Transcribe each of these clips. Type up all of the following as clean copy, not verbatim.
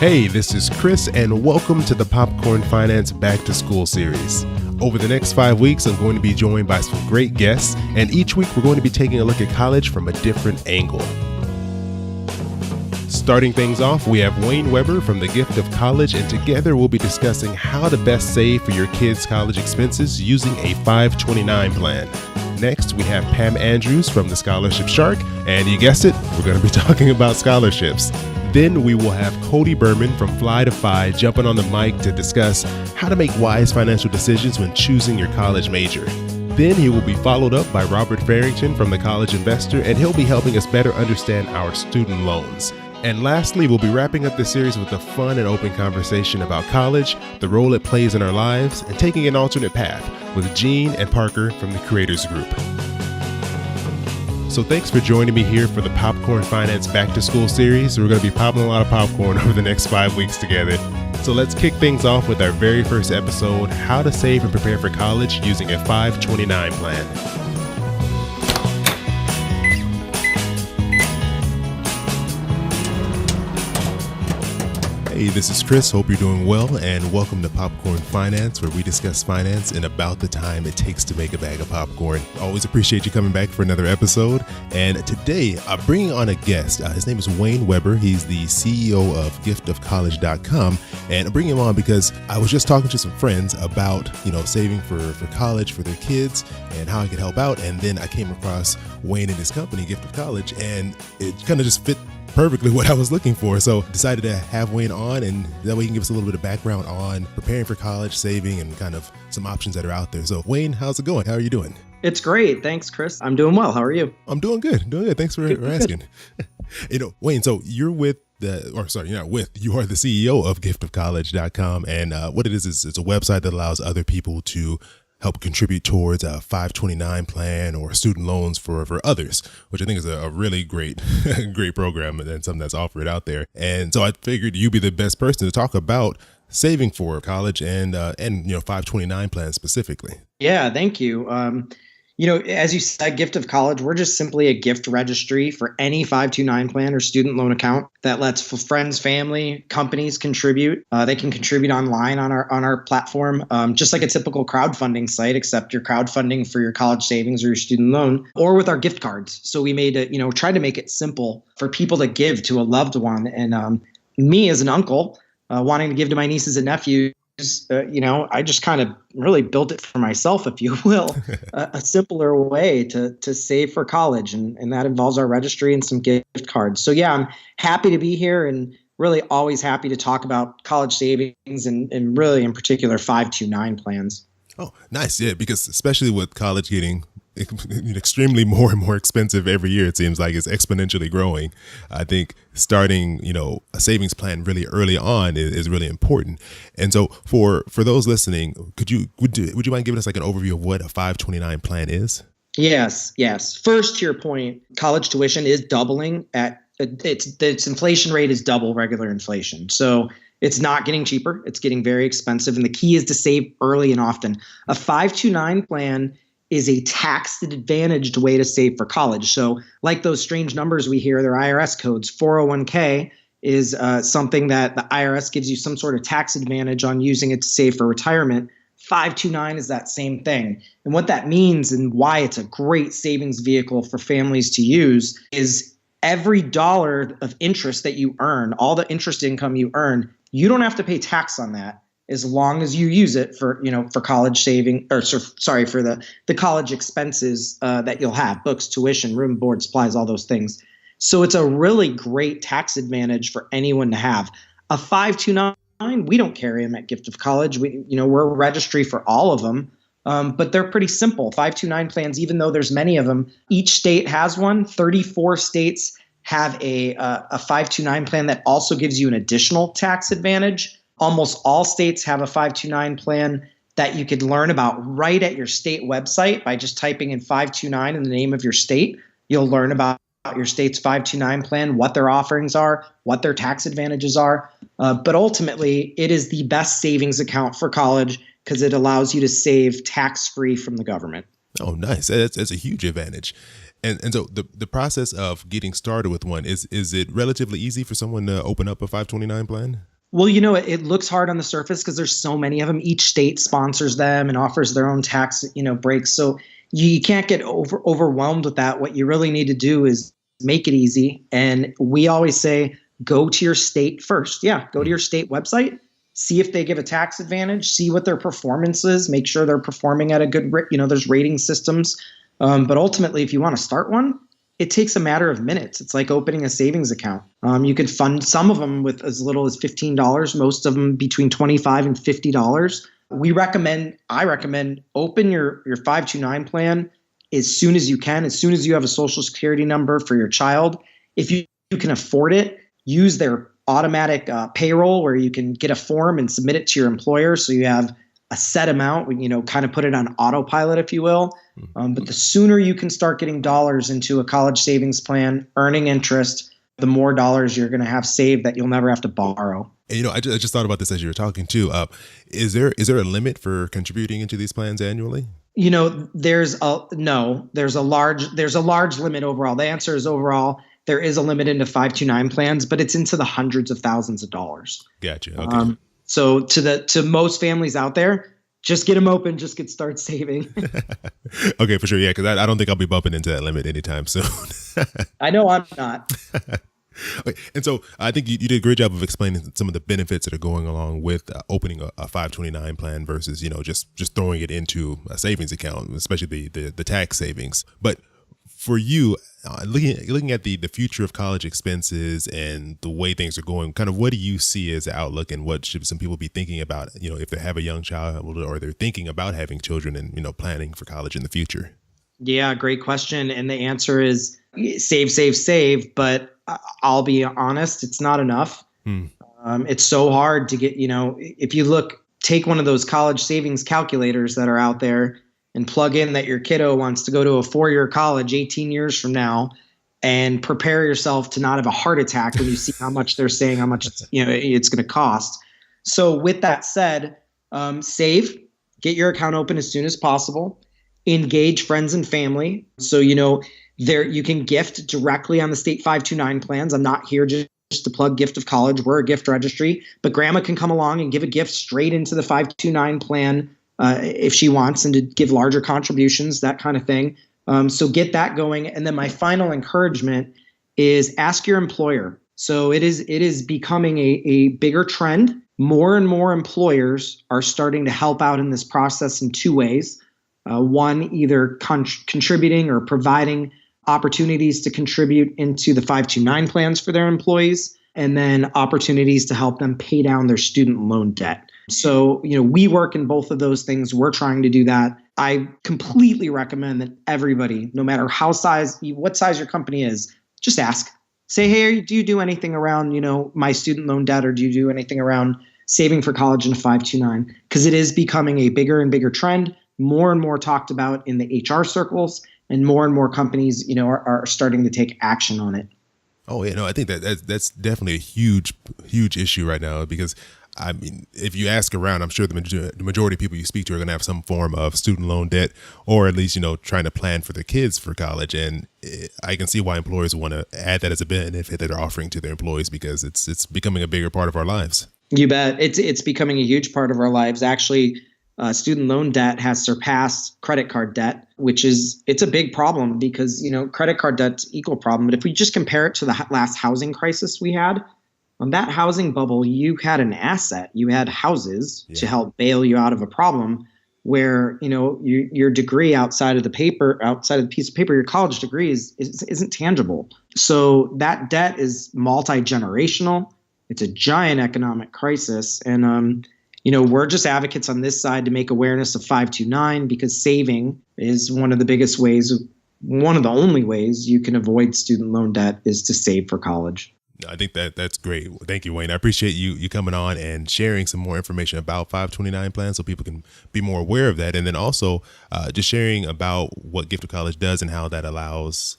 Hey, this is Chris, and welcome to the Popcorn Finance Back to School series. Over the next 5 weeks, I'm going to be joined by some great guests, and each week we're going to be taking a look at college from a different angle. Starting things off, we have Wayne Weber from The Gift of College, and together we'll be discussing how to best save for your kids' college expenses using a 529 plan. Next, we have Pam Andrews from The Scholarship Shark, and you guessed it, we're going to be talking about scholarships. Then we will have Cody Berman from Fly to Fi jumping on the mic to discuss how to make wise financial decisions when choosing your college major. Then he will be followed up by Robert Farrington from The College Investor, and he'll be helping us better understand our student loans. And lastly, we'll be wrapping up the series with a fun and open conversation about college, the role it plays in our lives, and taking an alternate path with Gene and Parker from the Creators Group. So thanks for joining me here for the Popcorn Finance Back to School series. We're going to be popping a lot of popcorn over the next 5 weeks together. So let's kick things off with our very first episode, How to Save and Prepare for College Using a 529 Plan. Hey, this is Chris. Hope you're doing well, and welcome to Popcorn Finance, where we discuss finance in about the time it takes to make a bag of popcorn. Always appreciate you coming back for another episode. And today, I'm bringing on a guest. His name is Wayne Weber. He's the CEO of giftofcollege.com. And I'm bringing him on because I was just talking to some friends about, saving for college for their kids and how I could help out. And then I came across Wayne and his company, Gift of College, and it kind of just fit perfectly what I was looking for. So decided to have Wayne on, and that way he can give us a little bit of background on preparing for college, saving, and kind of some options that are out there. So Wayne, how's it going? How are you doing? It's great. Thanks, Chris. I'm doing well. How are you? I'm doing good. Thanks for asking. Wayne, so you're with you are the CEO of giftofcollege.com. And what it is it's a website that allows other people to help contribute towards a 529 plan or student loans for others, which I think is a really great program and something that's offered out there. And so I figured you'd be the best person to talk about saving for college and 529 plans specifically. Yeah, thank you. As you said, Gift of College, we're just simply a gift registry for any 529 plan or student loan account that lets friends, family, companies contribute. They can contribute online on our platform, just like a typical crowdfunding site, except you're crowdfunding for your college savings or your student loan, or with our gift cards. So we made it, tried to make it simple for people to give to a loved one. And me as an uncle, wanting to give to my nieces and nephews, I just kind of really built it for myself, if you will, a simpler way to save for college. And that involves our registry and some gift cards. So yeah, I'm happy to be here and really always happy to talk about college savings and really in particular 529 plans. Oh, nice. Yeah, because especially with college getting extremely more and more expensive every year, it seems like it's exponentially growing. I think starting, a savings plan really early on is really important. And so for those listening, would you mind giving us like an overview of what a 529 plan is? Yes. First, to your point, college tuition is doubling its inflation rate is double regular inflation. So it's not getting cheaper. It's getting very expensive. And the key is to save early and often. A 529 plan is a tax-advantaged way to save for college. So like those strange numbers we hear, they're IRS codes. 401k is something that the IRS gives you some sort of tax advantage on using it to save for retirement. 529 is that same thing. And what that means and why it's a great savings vehicle for families to use is every dollar of interest that you earn, all the interest income you earn, you don't have to pay tax on that, as long as you use it for college saving, for the college expenses that you'll have, books, tuition, room, board, supplies, all those things. So it's a really great tax advantage for anyone to have. A 529, we don't carry them at Gift of College. We're a registry for all of them, but they're pretty simple. 529 plans, even though there's many of them, each state has one. 34 states have a 529 plan that also gives you an additional tax advantage. Almost all states have a 529 plan that you could learn about right at your state website by just typing in 529 in the name of your state. You'll learn about your state's 529 plan, what their offerings are, what their tax advantages are. But ultimately, it is the best savings account for college because it allows you to save tax-free from the government. Oh, nice. That's a huge advantage. And so the process of getting started with one, is it relatively easy for someone to open up a 529 plan? Well, it looks hard on the surface because there's so many of them. Each state sponsors them and offers their own tax, breaks. So you can't get overwhelmed with that. What you really need to do is make it easy. And we always say, go to your state first. Yeah, go to your state website, see if they give a tax advantage, see what their performance is, make sure they're performing at a good rate. There's rating systems. But ultimately, if you want to start one, it takes a matter of minutes. It's like opening a savings account. You can fund some of them with as little as $15, most of them between $25 and $50. I recommend open your 529 plan as soon as you can, as soon as you have a social security number for your child. If you can afford it, use their automatic payroll where you can get a form and submit it to your employer. So you have a set amount, kind of put it on autopilot, if you will. But the sooner you can start getting dollars into a college savings plan, earning interest, the more dollars you're going to have saved that you'll never have to borrow. And, I just thought about this as you were talking too. Is there a limit for contributing into these plans annually? There's a large limit overall. The answer is overall, there is a limit into 529 plans, but it's into the hundreds of thousands of dollars. Gotcha. Okay. So to most families out there, just get them open, just start saving. Okay, for sure. Yeah, because I don't think I'll be bumping into that limit anytime soon. I know I'm not. Okay. And so I think you did a great job of explaining some of the benefits that are going along with opening a 529 plan versus, just throwing it into a savings account, especially the tax savings. But for you, looking at the future of college expenses and the way things are going, kind of what do you see as the outlook, and what should some people be thinking about, if they have a young child or they're thinking about having children and, planning for college in the future? Yeah, great question. And the answer is save. But I'll be honest, it's not enough. It's so hard to get, if you take one of those college savings calculators that are out there and plug in that your kiddo wants to go to a 4-year college 18 years from now, and prepare yourself to not have a heart attack when you see how much they're saying, how much it's going to cost. So with that said, save, get your account open as soon as possible, engage friends and family. So, there you can gift directly on the state 529 plans. I'm not here just to plug Gift of College. We're a gift registry, but grandma can come along and give a gift straight into the 529 plan if she wants, and to give larger contributions, that kind of thing. So get that going. And then my final encouragement is ask your employer. So it is becoming a bigger trend. More and more employers are starting to help out in this process in two ways. One, either contributing or providing opportunities to contribute into the 529 plans for their employees, and then opportunities to help them pay down their student loan debt. So, we work in both of those things. We're trying to do that. I completely recommend that everybody, no matter what size your company is, just ask. Say, hey, do you do anything around, my student loan debt, or do you do anything around saving for college in a 529? Because it is becoming a bigger and bigger trend, more and more talked about in the HR circles, and more companies, are starting to take action on it. Oh, yeah, no, I think that's definitely a huge issue right now, because I mean, if you ask around, I'm sure the majority of people you speak to are going to have some form of student loan debt, or at least, trying to plan for their kids for college. And I can see why employers want to add that as a benefit that they're offering to their employees, because it's becoming a bigger part of our lives. You bet. It's becoming a huge part of our lives. Actually, student loan debt has surpassed credit card debt, it's a big problem, because, credit card debt's equal problem. But if we just compare it to the last housing crisis we had, on that housing bubble, you had an asset. You had houses to help bail you out of a problem, where, your degree outside of the piece of paper, your college degree isn't tangible. So that debt is multi-generational. It's a giant economic crisis. And, we're just advocates on this side to make awareness of 529, because saving is one of the only ways you can avoid student loan debt is to save for college. I think that's great. Thank you, Wayne. I appreciate you coming on and sharing some more information about 529 plans so people can be more aware of that. And then also just sharing about what Gift of College does and how that allows,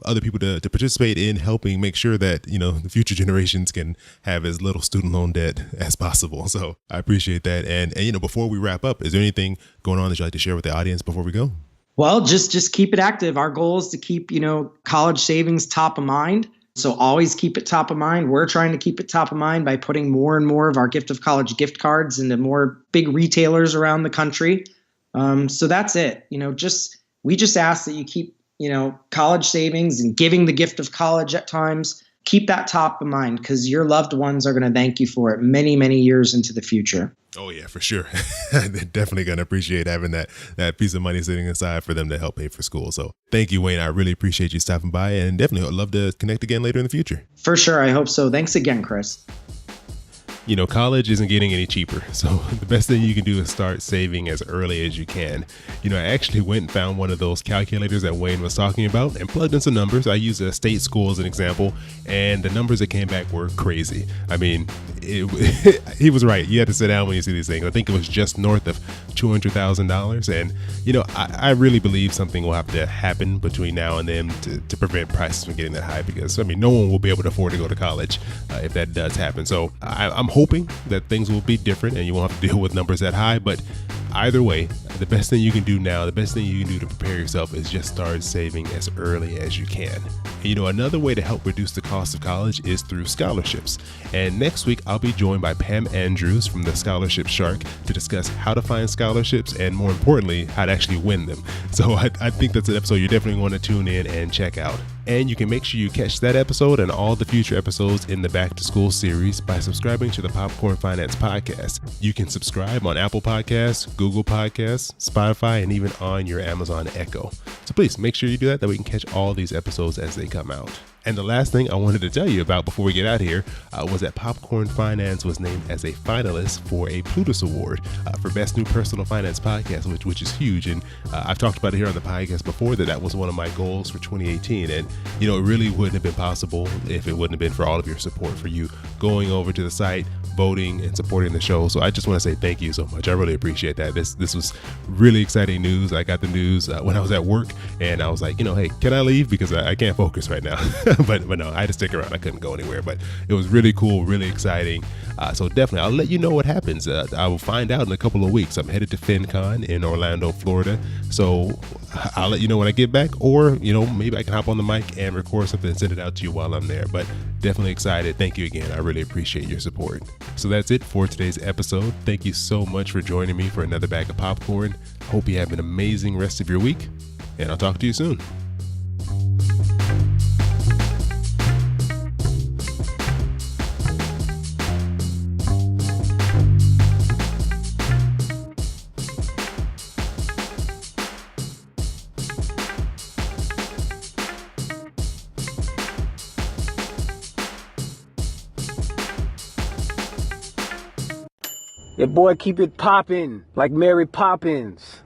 other people to participate in helping make sure that, the future generations can have as little student loan debt as possible. So I appreciate that. And before we wrap up, is there anything going on that you'd like to share with the audience before we go? Well, just keep it active. Our goal is to keep, college savings top of mind. So always keep it top of mind. We're trying to keep it top of mind by putting more and more of our Gift of College gift cards into more big retailers around the country. So that's it. We just ask that you keep, college savings and giving the gift of college at times. Keep that top of mind because your loved ones are going to thank you for it many, many years into the future. Oh, yeah, for sure. They're definitely going to appreciate having that piece of money sitting aside for them to help pay for school. So thank you, Wayne. I really appreciate you stopping by, and definitely would love to connect again later in the future. For sure. I hope so. Thanks again, Chris. College isn't getting any cheaper. So the best thing you can do is start saving as early as you can. I actually went and found one of those calculators that Wayne was talking about and plugged in some numbers. I used a state school as an example, and the numbers that came back were crazy. I mean, he was right. You had to sit down when you see these things. I think it was just north of $200,000. And, I really believe something will have to happen between now and then to prevent prices from getting that high because, no one will be able to afford to go to college if that does happen. So I'm hoping that things will be different and you won't have to deal with numbers that high. But either way, the best thing you can do now, the best thing you can do to prepare yourself is just start saving as early as you can. And, another way to help reduce the cost of college is through scholarships. And next week, I'll be joined by Pam Andrews from the Scholarship Shark to discuss how to find scholarships and, more importantly, how to actually win them. So I think that's an episode you definitely want to tune in and check out. And you can make sure you catch that episode and all the future episodes in the Back to School series by subscribing to the Popcorn Finance Podcast. You can subscribe on Apple Podcasts, Google Podcasts, Spotify, and even on your Amazon Echo. So please make sure you do that we can catch all these episodes as they come out. And the last thing I wanted to tell you about before we get out of here was that Popcorn Finance was named as a finalist for a Plutus Award for Best New Personal Finance Podcast, which is huge. And I've talked about it here on the podcast before that was one of my goals for 2018. And, it really wouldn't have been possible if it wouldn't have been for all of your support, for you going over to the site, voting, and supporting the show. So I just want to say thank you so much. I really appreciate that. This was really exciting news. I got the news when I was at work, and I was like, hey, can I leave? Because I can't focus right now. but no, I had to stick around. I couldn't go anywhere. But it was really cool, really exciting. So definitely, I'll let you know what happens. I will find out in a couple of weeks. I'm headed to FinCon in Orlando, Florida. So I'll let you know when I get back, or, maybe I can hop on the mic and record something and send it out to you while I'm there. But definitely excited. Thank you again. I really appreciate your support. So that's it for today's episode. Thank you so much for joining me for another bag of popcorn. Hope you have an amazing rest of your week, and I'll talk to you soon. Yeah, boy, keep it poppin' like Mary Poppins.